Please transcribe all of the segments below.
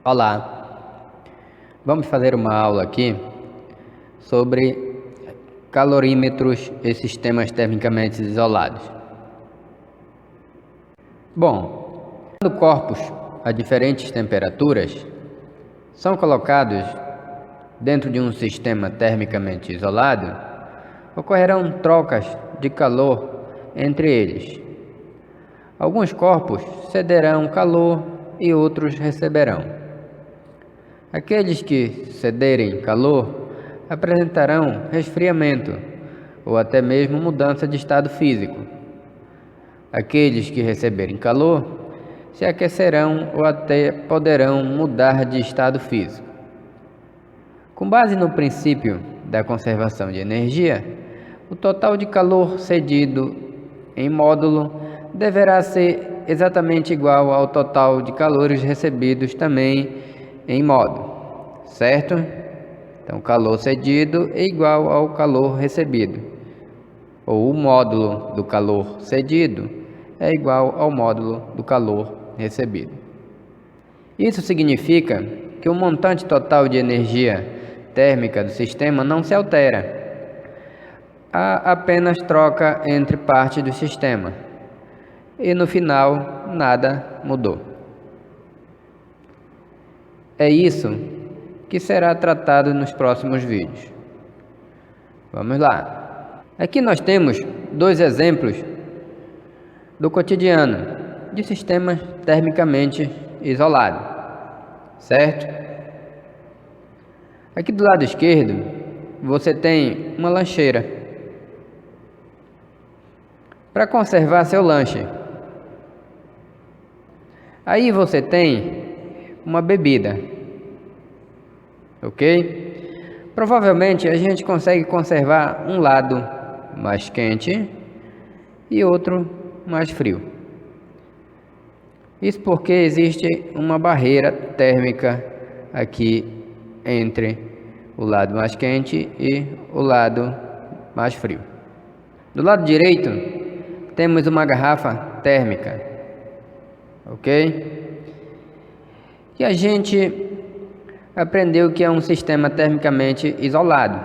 Olá, vamos fazer uma aula aqui sobre calorímetros e sistemas termicamente isolados. Bom, quando corpos a diferentes temperaturas são colocados dentro de um sistema termicamente isolado, ocorrerão trocas de calor entre eles. Alguns corpos cederão calor e outros receberão. Aqueles que cederem calor apresentarão resfriamento ou até mesmo mudança de estado físico. Aqueles que receberem calor se aquecerão ou até poderão mudar de estado físico. Com base no princípio da conservação de energia, o total de calor cedido em módulo deverá ser exatamente igual ao total de calores recebidos também em módulo, certo? Então, o calor cedido é igual ao calor recebido, ou o módulo do calor cedido é igual ao módulo do calor recebido. Isso significa que o montante total de energia térmica do sistema não se altera. Há apenas troca entre partes do sistema e no final nada mudou. É isso que será tratado nos próximos vídeos. Vamos lá. Aqui nós temos dois exemplos do cotidiano de sistemas termicamente isolados, certo? Aqui do lado esquerdo você tem uma lancheira para conservar seu lanche. Aí você tem uma bebida, ok? Provavelmente a gente consegue conservar um lado mais quente e outro mais frio. Isso porque existe uma barreira térmica aqui entre o lado mais quente e o lado mais frio. Do lado direito temos uma garrafa térmica, ok? E a gente aprendeu que é um sistema termicamente isolado.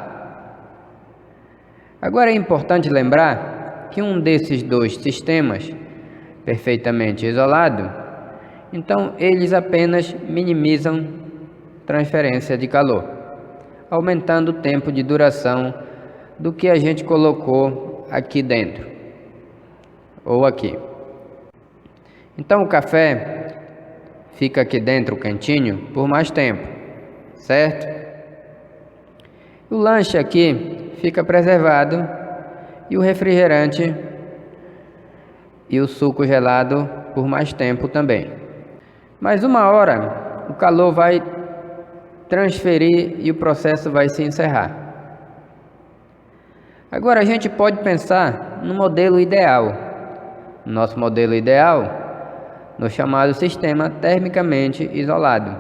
Agora é importante lembrar que um desses dois sistemas perfeitamente isolado, então eles apenas minimizam transferência de calor, aumentando o tempo de duração do que a gente colocou aqui dentro ou aqui. Então o café fica aqui dentro quentinho por mais tempo, certo? O lanche aqui fica preservado e o refrigerante e o suco gelado por mais tempo também. Mas uma hora o calor vai transferir e o processo vai se encerrar. Agora a gente pode pensar no modelo ideal. Nosso modelo ideal no chamado sistema termicamente isolado.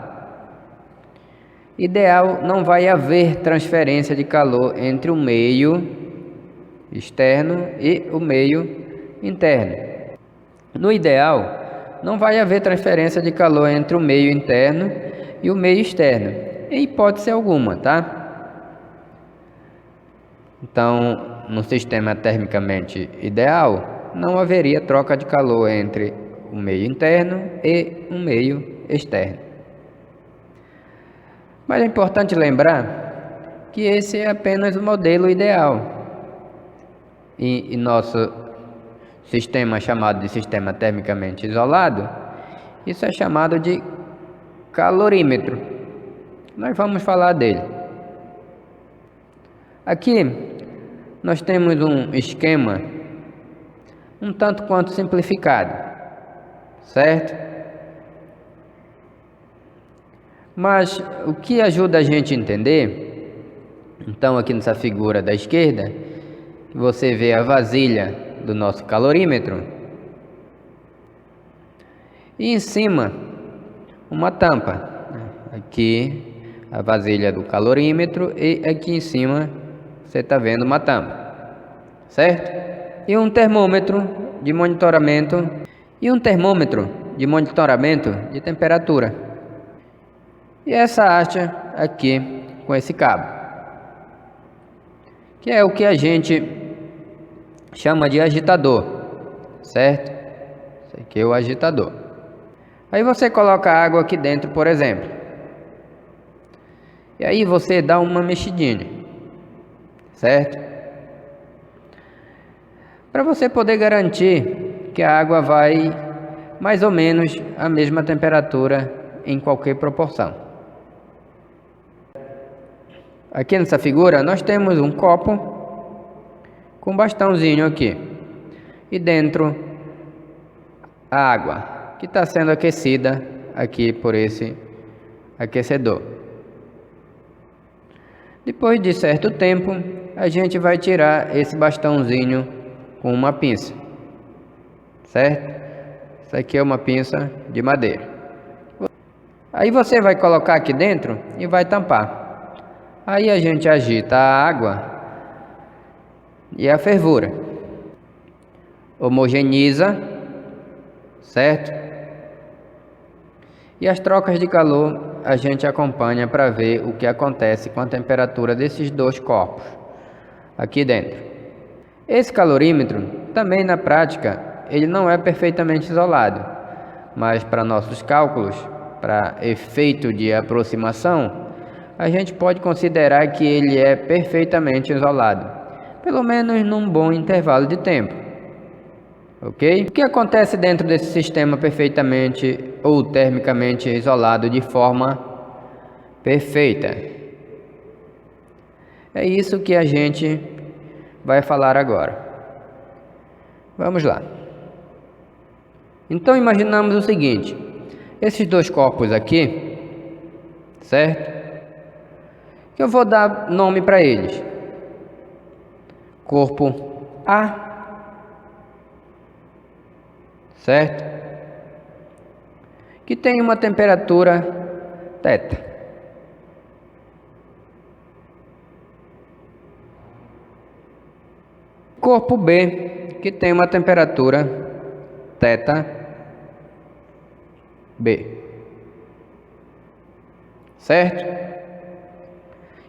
Ideal, não vai haver transferência de calor entre o meio externo e o meio interno. No ideal, não vai haver transferência de calor entre o meio interno e o meio externo, em hipótese alguma, tá? Então, no sistema termicamente ideal, não haveria troca de calor entre o meio interno e o meio externo. Mas é importante lembrar que esse é apenas o modelo ideal. E nosso sistema chamado de sistema termicamente isolado, isso é chamado de calorímetro. Nós vamos falar dele. Aqui nós temos um esquema um tanto quanto simplificado, certo? Mas o que ajuda a gente a entender, então aqui nessa figura da esquerda, você vê a vasilha do nosso calorímetro e em cima uma tampa. Aqui a vasilha do calorímetro e aqui em cima você está vendo uma tampa, certo? E um termômetro de monitoramento de temperatura. e essa haste aqui com esse cabo, que é o que a gente chama de agitador, certo? Esse aqui é o agitador. Aí você coloca a água aqui dentro, por exemplo, e aí você dá uma mexidinha, certo? Para você poder garantir que a água vai mais ou menos a mesma temperatura em qualquer proporção. Aqui nessa figura nós temos um copo com um bastãozinho aqui e dentro a água que está sendo aquecida aqui por esse aquecedor. Depois de certo tempo, a gente vai tirar esse bastãozinho com uma pinça, certo? Isso aqui é uma pinça de madeira. Aí você vai colocar aqui dentro e vai tampar. Aí a gente agita a água e a fervura. Homogeneiza, certo? E as trocas de calor a gente acompanha para ver o que acontece com a temperatura desses dois corpos aqui dentro. Esse calorímetro também na prática ele não é perfeitamente isolado, mas para nossos cálculos, para efeito de aproximação, a gente pode considerar que ele é perfeitamente isolado, pelo menos num bom intervalo de tempo. Ok? O que acontece dentro desse sistema perfeitamente ou termicamente isolado de forma perfeita? É isso que a gente vai falar agora. Vamos lá. Então imaginamos o seguinte: esses dois corpos aqui, certo? Que eu vou dar nome para eles. Corpo A, certo? Que tem uma temperatura θ. Corpo B, que tem uma temperatura θB. Certo?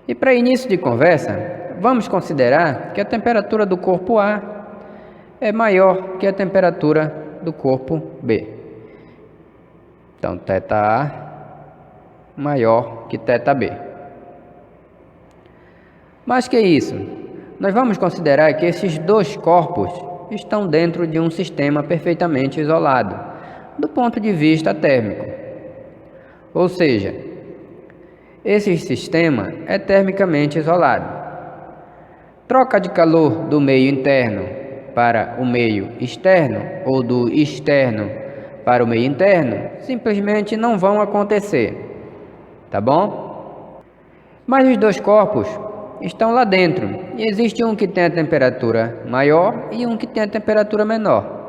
E para início de conversa, vamos considerar que a temperatura do corpo A é maior que a temperatura do corpo B. Então, θA maior que θB. Mas que isso? Nós vamos considerar que esses dois corpos estão dentro de um sistema perfeitamente isolado, do ponto de vista térmico. Ou seja, esse sistema é termicamente isolado. Troca de calor do meio interno para o meio externo ou do externo para o meio interno simplesmente não vão acontecer, tá bom? Mas os dois corpos estão lá dentro e existe um que tem a temperatura maior e um que tem a temperatura menor.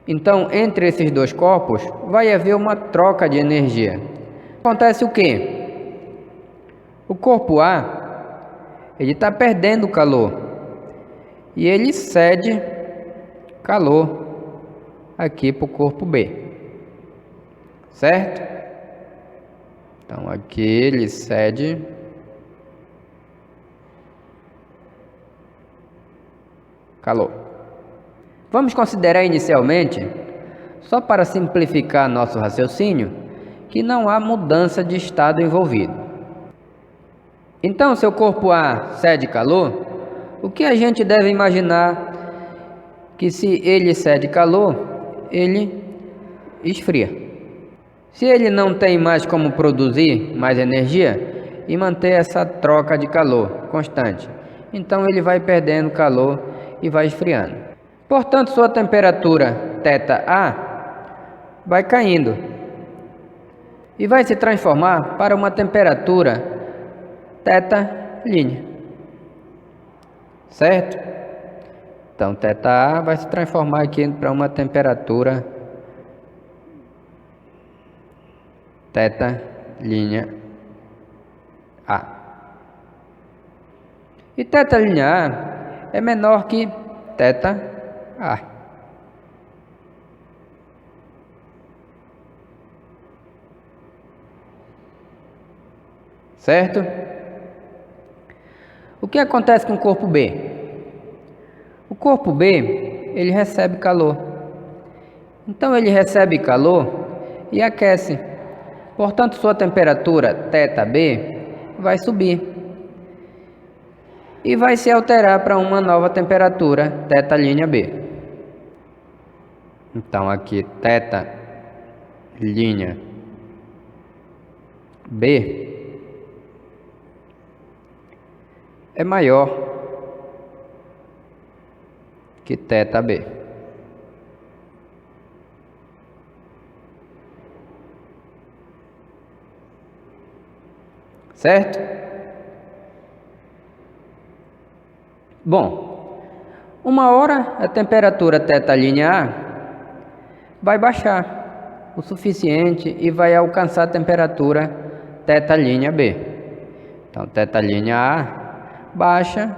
Então, entre esses dois corpos vai haver uma troca de energia. Acontece o quê? O corpo A ele está perdendo calor e ele cede calor aqui para o corpo B, certo? Então aqui ele cede calor. Vamos considerar inicialmente, só para simplificar nosso raciocínio, que não há mudança de estado envolvido. Então, se o corpo A cede calor, o que a gente deve imaginar que se ele cede calor, ele esfria. Se ele não tem mais como produzir mais energia e manter essa troca de calor constante, então ele vai perdendo calor e vai esfriando. Portanto, sua temperatura θA vai caindo e vai se transformar para uma temperatura θ', certo? Então, θA vai se transformar aqui para uma temperatura θ'A. E θ'A é menor que θA. certo? O que acontece com o corpo B? O corpo B, ele recebe calor. Então ele recebe calor e aquece. Portanto, sua temperatura θB vai subir e vai se alterar para uma nova temperatura θ'B. Então aqui θ'B é maior que θB. Certo? Bom, uma hora a temperatura θ'A vai baixar o suficiente e vai alcançar a temperatura θ'B. Então, θ'A baixa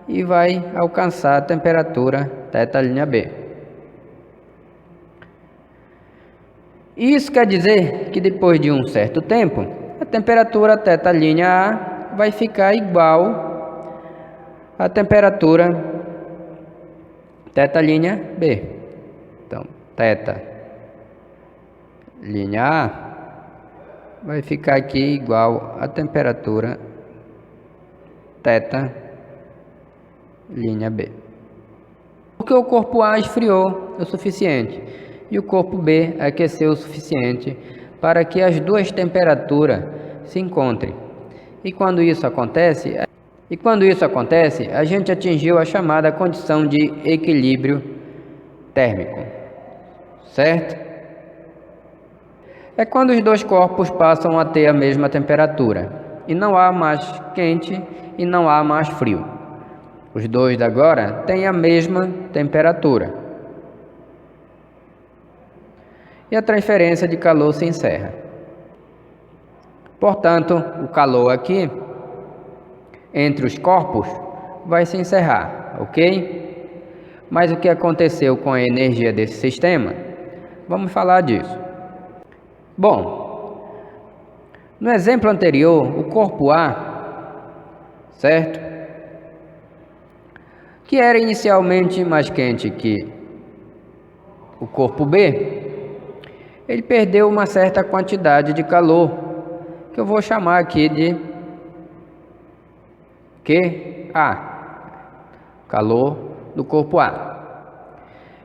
e vai alcançar a temperatura θ'B. Isso quer dizer que depois de um certo tempo, a temperatura θ'A vai ficar igual à temperatura θ'B. Então, θ'A vai ficar aqui igual à temperatura θ'B. Porque o corpo A esfriou o suficiente e o corpo B aqueceu o suficiente para que as duas temperaturas se encontrem. E quando isso acontece, a gente atingiu a chamada condição de equilíbrio térmico, certo? É quando os dois corpos passam a ter a mesma temperatura, e não há mais quente e não há mais frio. Os dois agora têm a mesma temperatura. E a transferência de calor se encerra. Portanto, o calor aqui, entre os corpos, vai se encerrar, ok? Mas o que aconteceu com a energia desse sistema? Vamos falar disso. Bom, no exemplo anterior, o corpo A, certo? Que era inicialmente mais quente que o corpo B, ele perdeu uma certa quantidade de calor, que eu vou chamar aqui de QA, calor do corpo A.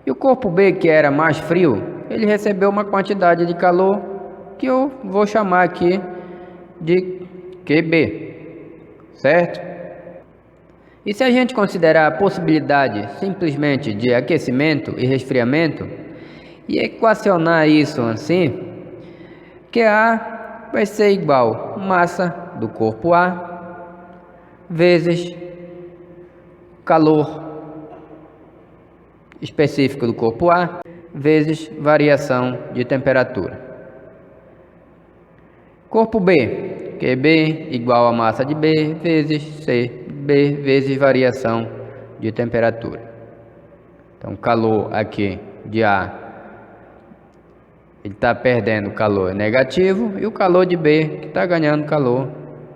E o corpo B, que era mais frio, ele recebeu uma quantidade de calor que eu vou chamar aqui de QB, certo? E se a gente considerar a possibilidade simplesmente de aquecimento e resfriamento, e equacionar isso assim, QA vai ser igual massa do corpo A vezes calor específico do corpo A vezes variação de temperatura. Corpo B, QB igual a massa de B vezes CB vezes variação de temperatura. Então, calor aqui de A, ele está perdendo calor negativo, e o calor de B, que está ganhando calor,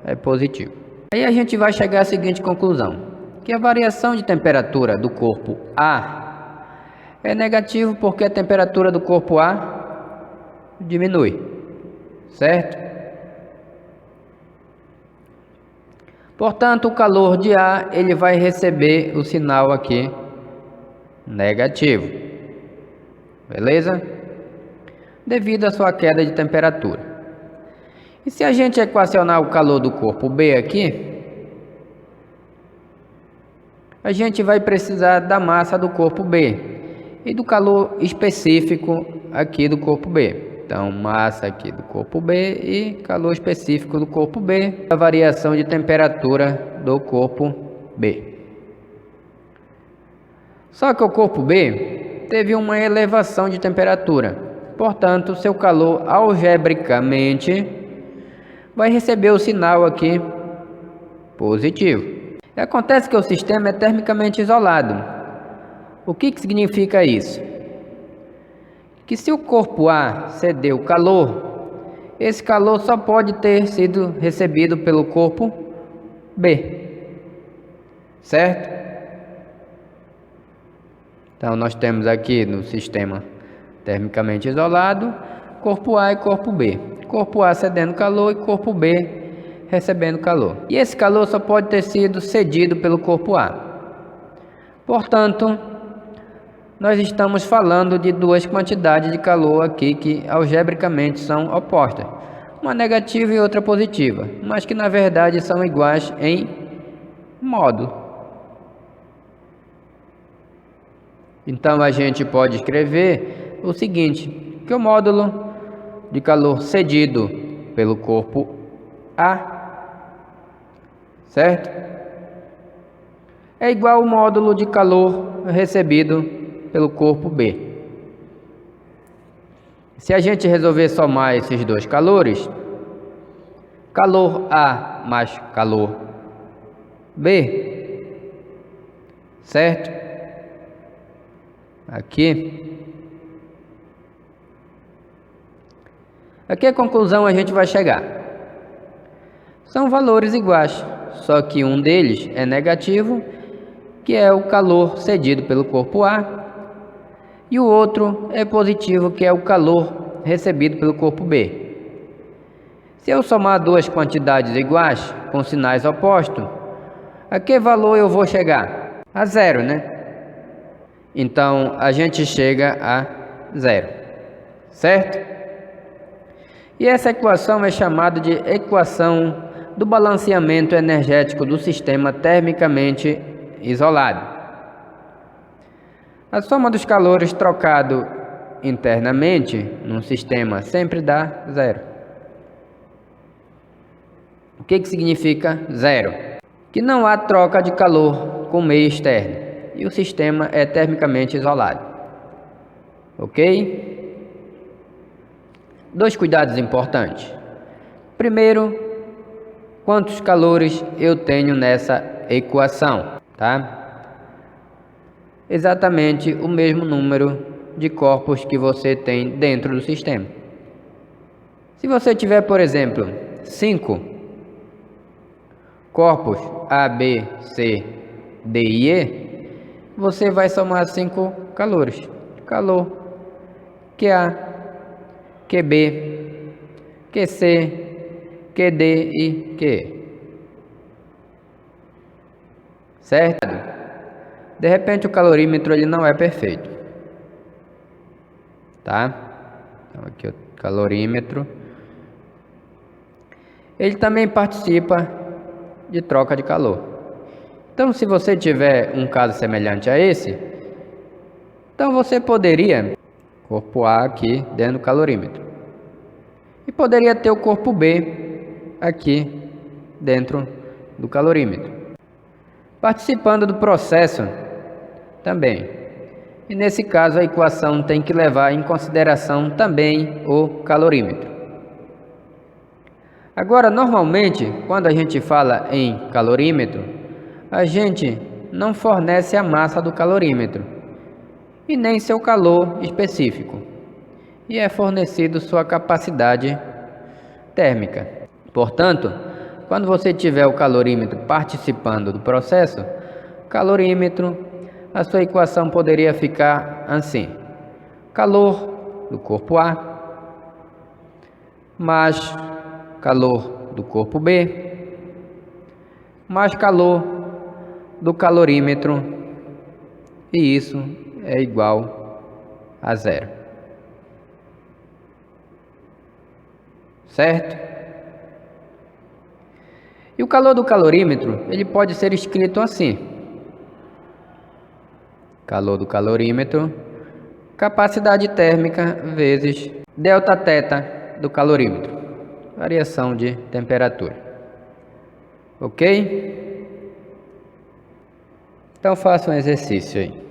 é positivo. Aí a gente vai chegar à seguinte conclusão, que a variação de temperatura do corpo A é negativo porque a temperatura do corpo A diminui, certo? Portanto, o calor de A, ele vai receber o sinal aqui negativo, beleza? Devido à sua queda de temperatura. E se a gente equacionar o calor do corpo B aqui, a gente vai precisar da massa do corpo B e do calor específico aqui do corpo B. Então, massa aqui do corpo B e calor específico do corpo B, a variação de temperatura do corpo B. Só que o corpo B teve uma elevação de temperatura. Portanto, seu calor algebricamente vai receber o sinal aqui positivo. E acontece que o sistema é termicamente isolado. O que significa isso? Que se o corpo A cedeu calor esse calor só pode ter sido recebido pelo corpo B, certo? Então nós temos aqui no sistema termicamente isolado, corpo A e corpo B. Corpo A cedendo calor e corpo B recebendo calor. E esse calor só pode ter sido cedido pelo corpo A. Portanto, nós estamos falando de duas quantidades de calor aqui que algebricamente são opostas. Uma negativa e outra positiva, mas que na verdade são iguais em módulo. Então a gente pode escrever o seguinte, que o módulo de calor cedido pelo corpo A, certo? É igual ao módulo de calor recebido pelo corpo B. Se a gente resolver somar esses dois calores, calor A mais calor B, certo? Aqui a conclusão a gente vai chegar. São valores iguais, só que um deles é negativo, que é o calor cedido pelo corpo A, e o outro é positivo, que é o calor recebido pelo corpo B. Se eu somar duas quantidades iguais com sinais opostos, a que valor eu vou chegar? A zero, né? Então a gente chega a zero, certo? E essa equação é chamada de equação do balanceamento energético do sistema termicamente isolado. A soma dos calores trocado internamente num sistema sempre dá zero. O que significa zero? Que não há troca de calor com meio externo e o sistema é termicamente isolado. Ok? Dois cuidados importantes. Primeiro, quantos calores eu tenho nessa equação, tá? Exatamente o mesmo número de corpos que você tem dentro do sistema. Se você tiver, por exemplo, 5 corpos A, B, C, D e E, você vai somar 5 calores. Calor QA, QB, QC, QD e QE. Certo? De repente o calorímetro ele não é perfeito. Tá? Então aqui o calorímetro. Ele também participa de troca de calor. Então se você tiver um caso semelhante a esse, então você poderia corpo A aqui dentro do calorímetro. E poderia ter o corpo B aqui dentro do calorímetro, participando do processo também. E nesse caso a equação tem que levar em consideração também o calorímetro. Agora, normalmente, quando a gente fala em calorímetro, a gente não fornece a massa do calorímetro e nem seu calor específico, e é fornecido sua capacidade térmica. Portanto, quando você tiver o calorímetro participando do processo, calorímetro, a sua equação poderia ficar assim: calor do corpo A mais calor do corpo B mais calor do calorímetro, e isso é igual a zero. Certo? E o calor do calorímetro, ele pode ser escrito assim: calor do calorímetro, capacidade térmica vezes delta θ do calorímetro, variação de temperatura. Ok? Então faça um exercício aí.